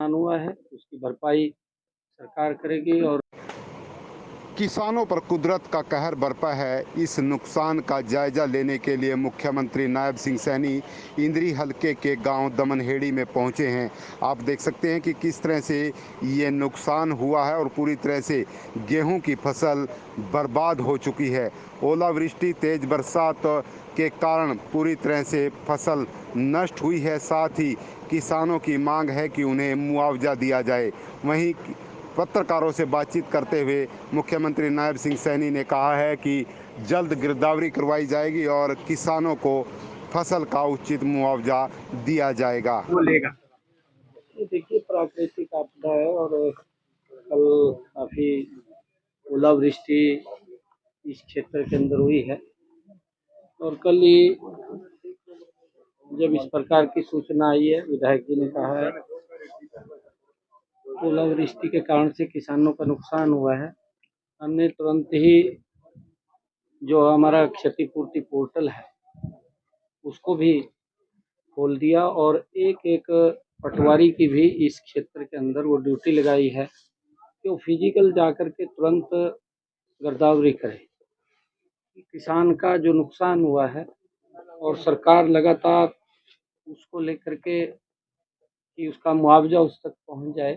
नुकसान हुआ है उसकी भरपाई सरकार करेगी। और किसानों पर कुदरत का कहर बरपा है। इस नुकसान का जायजा लेने के लिए मुख्यमंत्री नायब सिंह सैनी इंद्री हलके के गांव दमनहेड़ी में पहुंचे हैं। आप देख सकते हैं कि किस तरह से ये नुकसान हुआ है और पूरी तरह से गेहूं की फसल बर्बाद हो चुकी है। ओलावृष्टि, तेज बरसात के कारण पूरी तरह से फसल नष्ट हुई है। साथ ही किसानों की मांग है कि उन्हें मुआवजा दिया जाए। वहीं पत्रकारों से बातचीत करते हुए मुख्यमंत्री नायब सिंह सैनी ने कहा है कि जल्द गिरदावरी करवाई जाएगी और किसानों को फसल का उचित मुआवजा दिया जाएगा। ये देखिए, प्राकृतिक आपदा है और कल काफी ओलावृष्टि इस क्षेत्र के अंदर हुई है। और कल ही जब इस प्रकार की सूचना आई है, विधायक जी ने कहा है ओलावृष्टि के कारण से किसानों का नुकसान हुआ है, हमने तुरंत ही जो हमारा क्षतिपूर्ति पोर्टल है उसको भी खोल दिया और एक एक पटवारी की भी इस क्षेत्र के अंदर वो ड्यूटी लगाई है कि वो फिजिकल जाकर के तुरंत गिरदावरी करे। किसान का जो नुकसान हुआ है और सरकार लगातार उसको लेकर के कि उसका मुआवजा उस तक पहुंच जाए,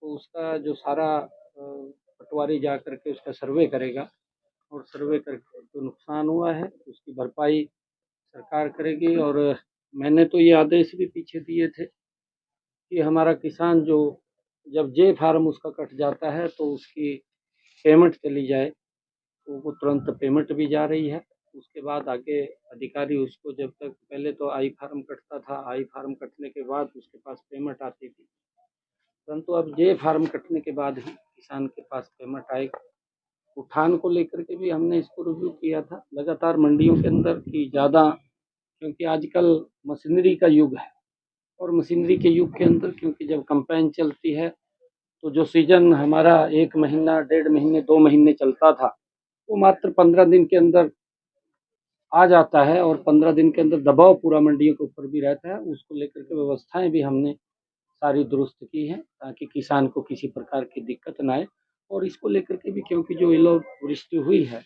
तो उसका जो सारा पटवारी जा करके उसका सर्वे करेगा और सर्वे करके जो नुकसान हुआ है उसकी भरपाई सरकार करेगी। और मैंने तो ये आदेश भी पीछे दिए थे कि हमारा किसान जो जब जे फार्म उसका कट जाता है तो उसकी पेमेंट चली जाए, तो वो तुरंत पेमेंट भी जा रही है। उसके बाद आगे अधिकारी उसको, जब तक पहले तो आई फार्म कटता था, आई फार्म कटने के बाद उसके पास पेमेंट आती थी, परंतु अब जे फार्म कटने के बाद ही किसान के पास पेमेंट आएगी। उठान को लेकर के भी हमने इसको रिव्यू किया था लगातार मंडियों के अंदर कि ज़्यादा, क्योंकि आजकल मशीनरी का युग है और मशीनरी के युग के अंदर क्योंकि जब कंपेन चलती है तो जो सीजन हमारा 1 महीना, 1.5 महीने, 2 महीने चलता था वो मात्र 15 दिन के अंदर आ जाता है और 15 दिन के अंदर दबाव पूरा मंडियों के ऊपर भी रहता है। उसको लेकर के व्यवस्थाएं भी हमने सारी दुरुस्त की हैं ताकि किसान को किसी प्रकार की दिक्कत ना आए। और इसको लेकर के भी क्योंकि जो ओलावृष्टि हुई है,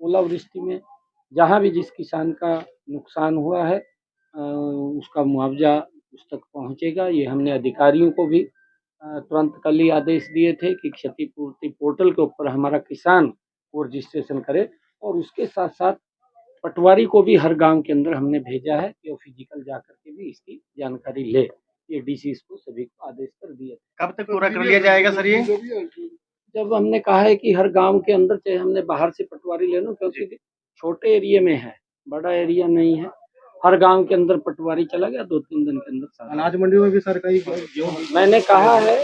ओलावृष्टि में जहाँ भी जिस किसान का नुकसान हुआ है उसका मुआवजा उस तक पहुँचेगा। ये हमने अधिकारियों को भी तुरंत कल ही आदेश दिए थे कि क्षतिपूर्ति पोर्टल के ऊपर हमारा किसान वो रजिस्ट्रेशन करे और उसके साथ साथ पटवारी को भी हर गांव के अंदर हमने भेजा है कि वो फिजिकल जाकर के भी इसकी जानकारी ले। ये डीसी को सभी को आदेश कर दिए। कब तक पूरा कर लिया जाएगा सर ये? जब हमने कहा है कि हर गांव के अंदर, चाहे हमने बाहर से पटवारी ले लो, क्योंकि छोटे एरिया में है, बड़ा एरिया नहीं है, हर गांव के अंदर पटवारी चला गया 2-3 दिन के अंदर। अनाज मंडियों में भी सरकारी मैंने कहा है